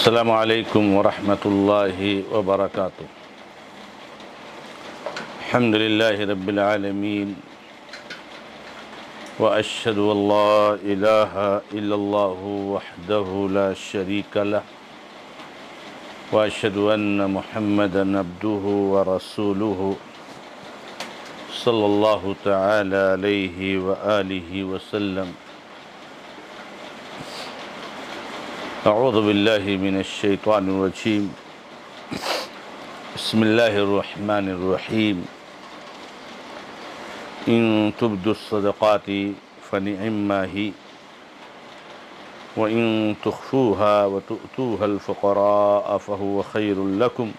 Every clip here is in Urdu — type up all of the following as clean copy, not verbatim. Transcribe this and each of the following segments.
السلام علیکم ورحمۃ اللہ وبرکاتہ۔ الحمد للہ رب العالمین واشہد ان لا الہ الا اللہ وحدہ لا شریک لہ واشہد ان محمدا عبدہ ورسولہ صلی اللہ تعالی علیہ وآلہ وسلم۔ اعوذ باللہ من الشیطان الرجیم، بسم اللہ الرحمن الرحیم۔ ان تبدوا الصدقات فنعما ہی وان تخفوها وتؤتوها الفقراء فهو خیر لکم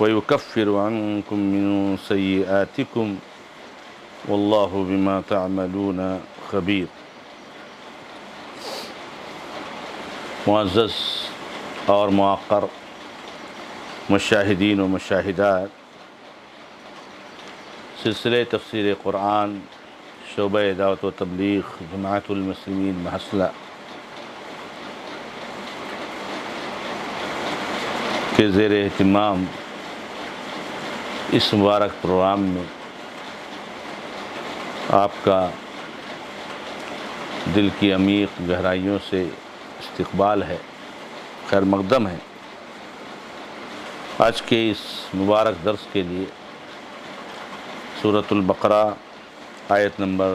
ويكفر عنكم من سيئاتكم واللہ بما تعملون خبیر۔ معزز اور موقر مشاہدین و مشاہدات، سلسلہ تفسیر قرآن شعبہ دعوت و تبلیغ جماعت المسلمین محصلہ کے زیر اہتمام اس مبارک پروگرام میں آپ کا دل کی عمیق گہرائیوں سے استقبال ہے، خیر مقدم ہے۔ آج کے اس مبارک درس کے لیے سورۃ البقرہ آیت نمبر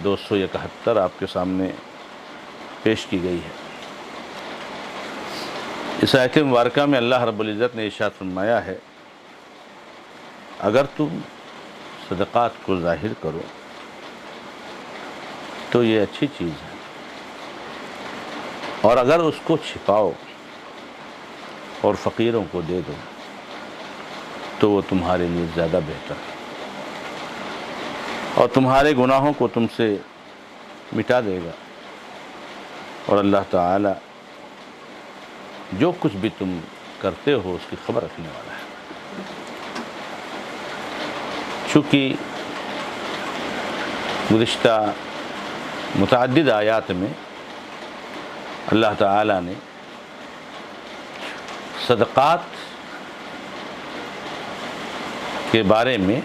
271 آپ کے سامنے پیش کی گئی ہے۔ اس آیت مبارکہ میں اللہ رب العزت نے ارشاد فرمایا ہے، اگر تم صدقات کو ظاہر کرو تو یہ اچھی چیز ہے، اور اگر اس کو چھپاؤ اور فقیروں کو دے دو تو وہ تمہارے لیے زیادہ بہتر ہے، اور تمہارے گناہوں کو تم سے مٹا دے گا، اور اللہ تعالی جو کچھ بھی تم کرتے ہو اس کی خبر رکھنے والا ہے۔ چونکہ گزشتہ متعدد آیات میں اللہ تعالیٰ نے صدقات کے بارے میں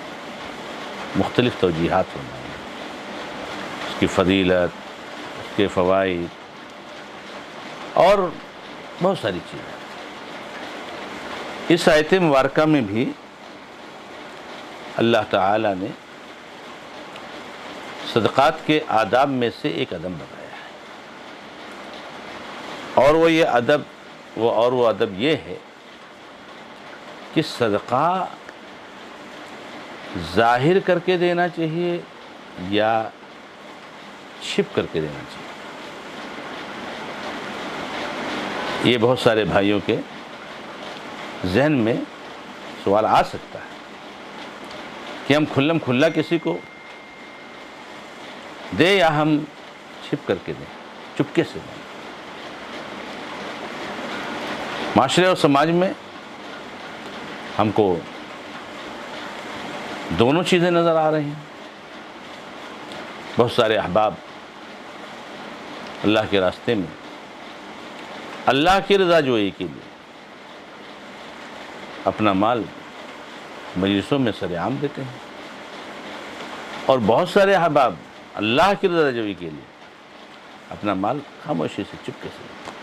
مختلف توجیحات فرمائی ہیں، اس کی فضیلت، اس کے فوائد اور بہت ساری چیزیں۔ اس آیت مبارکہ میں بھی اللہ تعالیٰ نے صدقات کے آداب میں سے ایک ادب بتایا ہے، اور وہ ادب یہ ہے کہ صدقہ ظاہر کر کے دینا چاہیے یا چھپ کر کے دینا چاہیے۔ یہ بہت سارے بھائیوں کے ذہن میں سوال آ سکتا ہے کہ ہم کھلم کھلا کسی کو دیں یا ہم چھپ کر کے دیں، چپکے سے دیں۔ معاشرے اور سماج میں ہم کو دونوں چیزیں نظر آ رہی ہیں۔ بہت سارے احباب اللہ کے راستے میں اللہ کی رضا جوئی کے لیے اپنا مال مجلسوں میں سر عام دیتے ہیں، اور بہت سارے احباب اللہ کی رضا جوئی کے لیے اپنا مال خاموشی سے چپکے سے دیتے ہیں،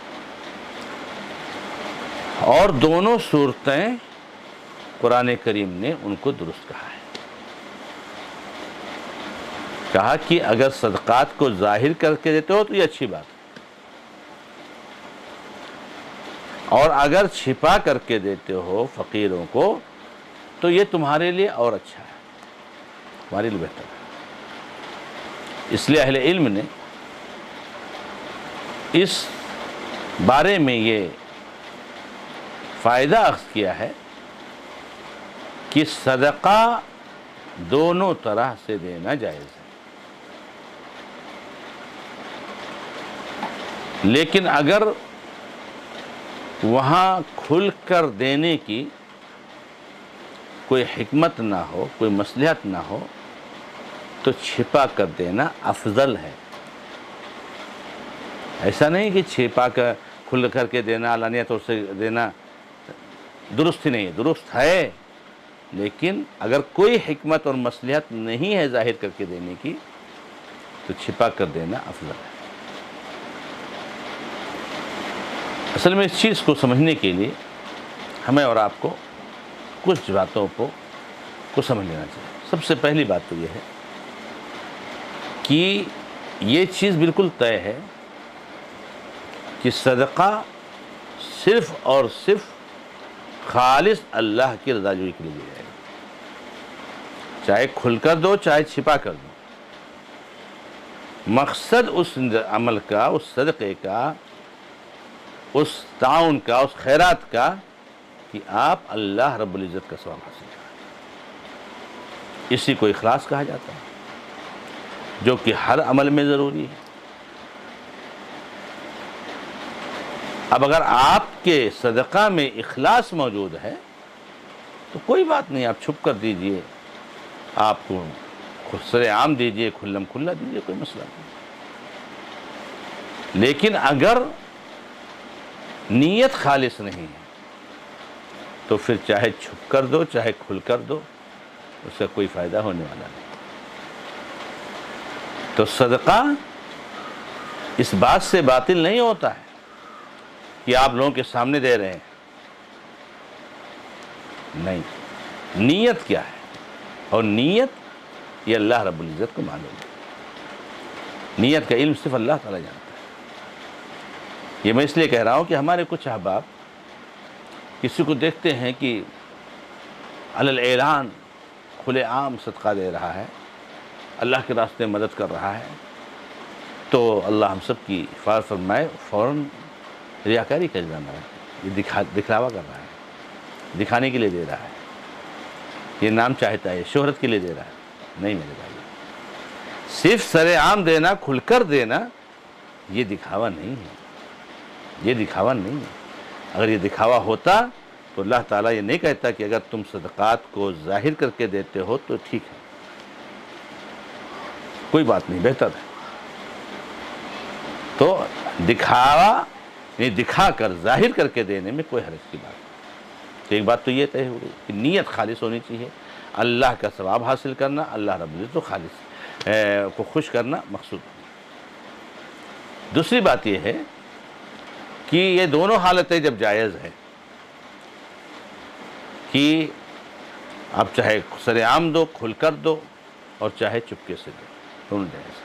اور دونوں صورتیں قرآن کریم نے ان کو درست کہا ہے۔ کہا کہ اگر صدقات کو ظاہر کر کے دیتے ہو تو یہ اچھی بات ہے، اور اگر چھپا کر کے دیتے ہو فقیروں کو تو یہ تمہارے لیے اور اچھا ہے، تمہارے لیے بہتر ہے۔ اس لیے اہل علم نے اس بارے میں یہ فائدہ اخذ کیا ہے کہ صدقہ دونوں طرح سے دینا جائز ہے، لیکن اگر وہاں کھل کر دینے کی کوئی حکمت نہ ہو، کوئی مصلحت نہ ہو تو چھپا کر دینا افضل ہے۔ ایسا نہیں کہ کھل کر کے دینا، علانیہ طور سے دینا درست ہی نہیں ہے، درست ہے، لیکن اگر کوئی حکمت اور مصلحت نہیں ہے ظاہر کر کے دینے کی تو چھپا کر دینا افضل ہے۔ اصل میں اس چیز کو سمجھنے کے لیے ہمیں اور آپ کو کچھ باتوں کو سمجھ لینا چاہیے۔ سب سے پہلی بات تو یہ ہے کہ یہ چیز بالکل طے ہے کہ صدقہ صرف اور صرف خالص اللہ کی رضا جوئی کے لیے دیا جائے گا، چاہے کھل کر دو چاہے چھپا کر دو۔ مقصد اس عمل کا، اس صدقے کا، اس تعاون کا، اس خیرات کا کہ آپ اللہ رب العزت کا ثواب حاصل کریں۔ اسی کو اخلاص کہا جاتا ہے، جو کہ ہر عمل میں ضروری ہے۔ اب اگر آپ کے صدقہ میں اخلاص موجود ہے تو کوئی بات نہیں، آپ چھپ کر دیجئے، آپ کو سر عام دیجئے، کھلم کھلا دیجئے، کوئی مسئلہ نہیں۔ لیکن اگر نیت خالص نہیں ہے تو پھر چاہے چھپ کر دو چاہے کھل کر دو، اس کا کوئی فائدہ ہونے والا نہیں۔ تو صدقہ اس بات سے باطل نہیں ہوتا ہے کہ آپ لوگوں کے سامنے دے رہے ہیں، نہیں، نیت کیا ہے، اور نیت یہ اللہ رب العزت کو معلوم ہے۔ نیت کا علم صرف اللہ تعالیٰ جانتا ہے۔ یہ میں اس لیے کہہ رہا ہوں کہ ہمارے کچھ احباب کسی کو دیکھتے ہیں کہ علی الاعلان کھلے عام صدقہ دے رہا ہے، اللہ کے راستے میں مدد کر رہا ہے، تو اللہ ہم سب کی حفاظت فرمائے، فوراً ریاکاری کا الزام ہے، یہ دکھلاوا کر رہا ہے، دکھانے کے لیے دے رہا ہے، یہ نام چاہتا ہے، شہرت کے لیے دے رہا ہے۔ نہیں میرے بھائی، صرف سر عام دینا، کھل کر دینا، یہ دکھاوا نہیں ہے، یہ دکھاوا نہیں ہے۔ اگر یہ دکھاوا ہوتا تو اللہ تعالیٰ یہ نہیں کہتا کہ اگر تم صدقات کو ظاہر کر کے دیتے ہو تو ٹھیک ہے، کوئی بات نہیں، بہتر ہے۔ تو دکھاوا یعنی دکھا کر ظاہر کر کے دینے میں کوئی حرج کی بات نہیں۔ تو ایک بات تو یہ طے ہو گئی کہ نیت خالص ہونی چاہیے، اللہ کا ثواب حاصل کرنا، اللہ رب العزت کو خالص کو خوش کرنا مقصود ہے۔ دوسری بات یہ ہے کہ یہ دونوں حالتیں جب جائز ہے کہ آپ چاہے سر عام دو، کھل کر دو، اور چاہے چپکے سے دو، دونوں جائز ہے۔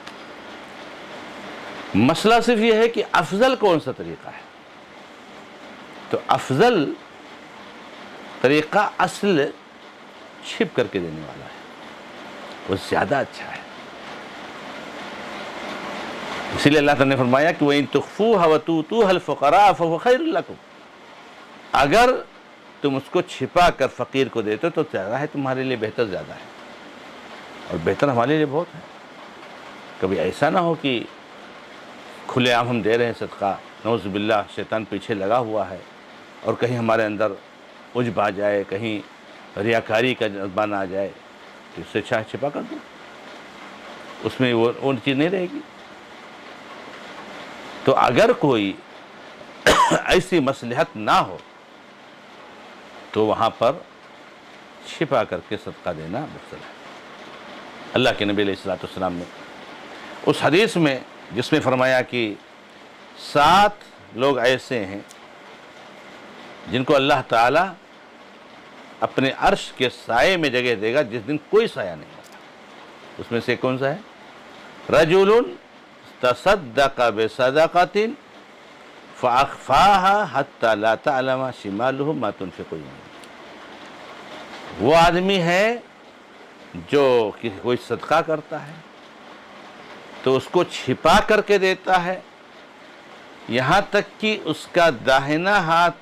مسئلہ صرف یہ ہے کہ افضل کون سا طریقہ ہے۔ تو افضل طریقہ اصل چھپ کر کے دینے والا ہے، وہ زیادہ اچھا ہے۔ اسی لیے اللہ تعالیٰ نے فرمایا کہ وَإِن تُخْفُوهَا وَتُؤْتُوهَا الْفُقَرَاءَ فَهُوَ خَيْرٌ لَكُمْ، اگر تم اس کو چھپا کر فقیر کو دیتے ہو تو زیادہ ہے، تمہارے لیے بہتر زیادہ ہے، اور بہتر ہمارے لیے بہت ہے۔ کبھی ایسا نہ ہو کہ کھلے عام ہم دے رہے ہیں صدقہ، نعوذ باللہ شیطان پیچھے لگا ہوا ہے، اور کہیں ہمارے اندر عجب آ جائے، کہیں ریاکاری کا جذبہ نہ آ جائے، تو اس سے اچھا چھپا کر دو، اس میں وہ چیز نہیں رہے گی۔ تو اگر کوئی ایسی مصلحت نہ ہو تو وہاں پر چھپا کر کے صدقہ دینا افضل ہے۔ اللہ کے نبی علیہ الصلوۃ والسلام نے اس حدیث میں جس میں فرمایا کہ 7 لوگ ایسے ہیں جن کو اللہ تعالیٰ اپنے عرش کے سائے میں جگہ دے گا جس دن کوئی سایہ نہیں ہوگا، اس میں سے کون سا ہے؟ رجل تصدق بصدقۃ فاخفاها حتى لا تعلم شماله ما تنفق يمينه، وہ آدمی ہے جو کوئی صدقہ کرتا ہے تو اس کو چھپا کر کے دیتا ہے، یہاں تک کہ اس کا داہنا ہاتھ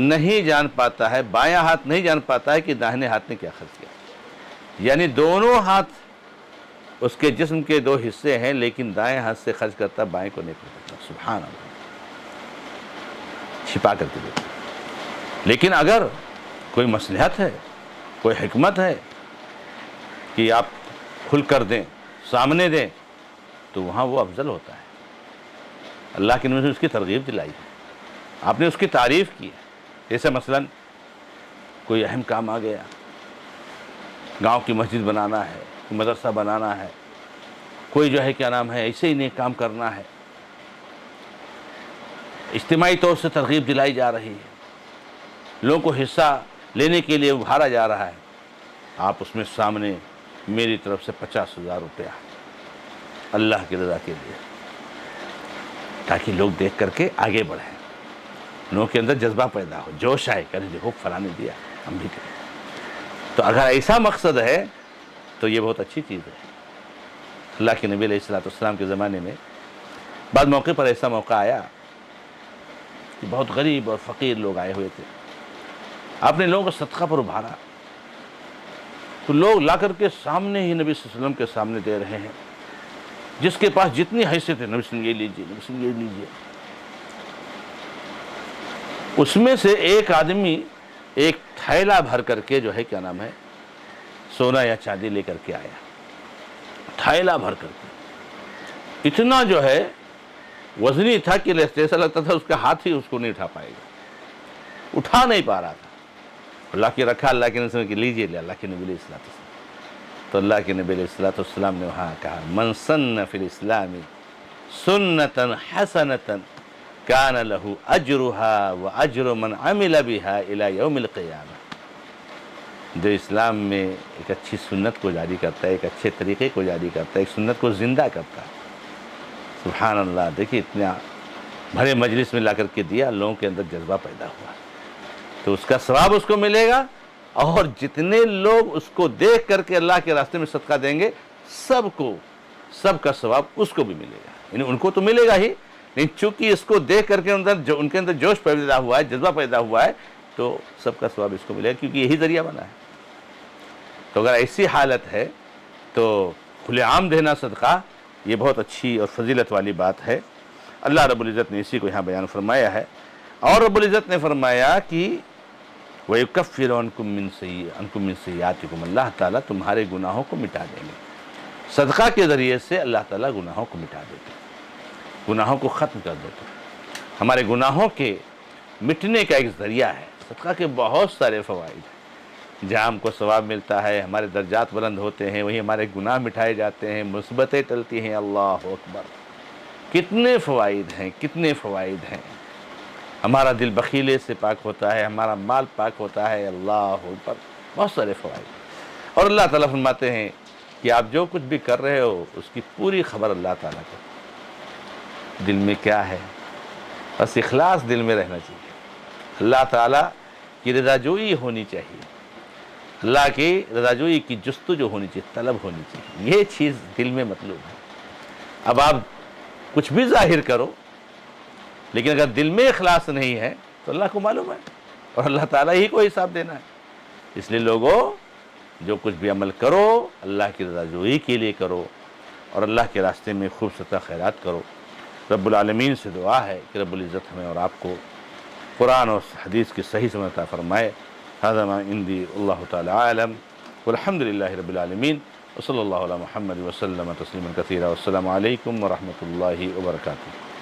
نہیں جان پاتا ہے، بایاں ہاتھ نہیں جان پاتا ہے کہ داہنے ہاتھ نے کیا خرچ کیا۔ یعنی دونوں ہاتھ اس کے جسم کے 2 حصے ہیں، لیکن دائیں ہاتھ سے خرچ کرتا، بائیں کو نہیں کرتا۔ سبحان اللہ، چھپا کر کے دیتا۔ لیکن اگر کوئی مصلحت ہے، کوئی حکمت ہے کہ آپ کھل کر دیں، سامنے دیں، تو وہاں وہ افضل ہوتا ہے۔ اللہ کے نبی نے اس کی ترغیب دلائی ہے، آپ نے اس کی تعریف کی ہے۔ جیسے مثلا کوئی اہم کام آ گیا، گاؤں کی مسجد بنانا ہے، مدرسہ بنانا ہے، کوئی جو ہے کیا نام ہے ایسے ہی نیک کام کرنا ہے، اجتماعی طور سے ترغیب دلائی جا رہی ہے، لوگوں کو حصہ لینے کے لیے ابھارا جا رہا ہے، آپ اس میں سامنے میری طرف سے 50,000 روپیہ اللہ کی رضا کے لیے، تاکہ لوگ دیکھ کر کے آگے بڑھیں، لوگوں کے اندر جذبہ پیدا ہو، جوش آئے کہ دیکھو فلاں نے دیا ہم بھی کریں۔ تو اگر ایسا مقصد ہے تو یہ بہت اچھی چیز ہے۔ اللہ کے نبی علیہ السلام کے زمانے میں بعض موقع پر ایسا موقع آیا کہ بہت غریب اور فقیر لوگ آئے ہوئے تھے، آپ نے لوگوں کو صدقہ پر ابھارا، تو لوگ لا کر کے سامنے ہی نبی صلی اللہ علیہ وسلم کے سامنے دے رہے ہیں، جس کے پاس جتنی حیثیت ہے، نبی صلی اللہ علیہ وسلم یہ لیجیے، نبی صلی اللہ علیہ وسلم یہ لیجیے۔ اس میں سے ایک آدمی ایک تھیلا بھر کر کے جو ہے کیا نام ہے سونا یا چاندی لے کر کے آیا، تھیلا بھر کر کے، اتنا جو ہے وزنی تھا کہ ایسا لگتا تھا اس کا ہاتھ ہی اس کو نہیں اٹھا پائے گا، اٹھا نہیں پا رہا تھا۔ اللہ کی رکھا، اللہ کے نبی کہ لیجیے لے، اللہ کے نبی علیہ السلام، تو اللہ کے نبی علیہ السلام نے وہاں کہا من سن فی الاسلام سنتا حسنتا کان لہ اجرها واجر من عمل بها الى یوم القیامہ، جو اسلام میں ایک اچھی سنت کو جاری کرتا ہے، ایک اچھے طریقے کو جاری کرتا ہے، ایک سنت کو زندہ کرتا ہے، سبحان اللہ، دیکھیے اتنا بڑے مجلس میں لا کر کے دیا، لوگوں کے اندر جذبہ پیدا ہوا، تو اس کا ثواب اس کو ملے گا، اور جتنے لوگ اس کو دیکھ کر کے اللہ کے راستے میں صدقہ دیں گے سب کا ثواب اس کو بھی ملے گا، یعنی ان کو تو ملے گا ہی، لیکن چونکہ اس کو دیکھ کر کے ان کے اندر جوش پیدا ہوا ہے، جذبہ پیدا ہوا ہے، تو سب کا ثواب اس کو ملے گا، کیونکہ یہی ذریعہ بنا ہے۔ تو اگر ایسی حالت ہے تو کھلے عام دینا صدقہ یہ بہت اچھی اور فضیلت والی بات ہے۔ اللہ رب العزت نے اسی کو یہاں بیان فرمایا ہے، اور رب العزت نے فرمایا کہ وَيُكَفِّرُ عَنْكُم مِّن سَيِّئَاتِكُمْ، اللہ تعالیٰ تمہارے گناہوں کو مٹا دیں گے، صدقہ کے ذریعے سے اللہ تعالیٰ گناہوں کو مٹا دیتے ہیں، گناہوں کو ختم کر دیتے ہیں۔ ہمارے گناہوں کے مٹنے کا ایک ذریعہ ہے صدقہ کے بہت سارے فوائد ہیں، جہاں ہم کو ثواب ملتا ہے، ہمارے درجات بلند ہوتے ہیں، وہیں ہمارے گناہ مٹائے جاتے ہیں، مثبتیں ٹلتی ہیں، اللہ اکبر، کتنے فوائد ہیں، کتنے فوائد ہیں، ہمارا دل بخیلے سے پاک ہوتا ہے، ہمارا مال پاک ہوتا ہے، اللہ اکبر، بہت سارے فوائد۔ اور اللہ تعالیٰ فرماتے ہیں کہ آپ جو کچھ بھی کر رہے ہو اس کی پوری خبر اللہ تعالیٰ کو، دل میں کیا ہے، بس اخلاص دل میں رہنا چاہیے، اللہ تعالیٰ کی رضا جوئی ہونی چاہیے، اللہ کی رضا جوئی کی جستجو ہونی چاہیے، طلب ہونی چاہیے، یہ چیز دل میں مطلوب ہے۔ اب آپ کچھ بھی ظاہر کرو، لیکن اگر دل میں اخلاص نہیں ہے تو اللہ کو معلوم ہے، اور اللہ تعالیٰ ہی کو حساب دینا ہے۔ اس لیے لوگوں جو کچھ بھی عمل کرو اللہ کی رضا جوئی کے لیے کرو، اور اللہ کے راستے میں خوب صدقہ خیرات کرو۔ رب العالمین سے دعا ہے کہ رب العزت ہمیں اور آپ کو قرآن اور حدیث کی صحیح سمجھ عطا فرمائے۔ ھذا ما عندی، اللہ تعالی عالم، والحمد للہ رب العالمین، وصلی اللہ علی محمد وسلم تسلیما کثیرا، والسلام علیکم ورحمۃ اللہ وبرکاتہ۔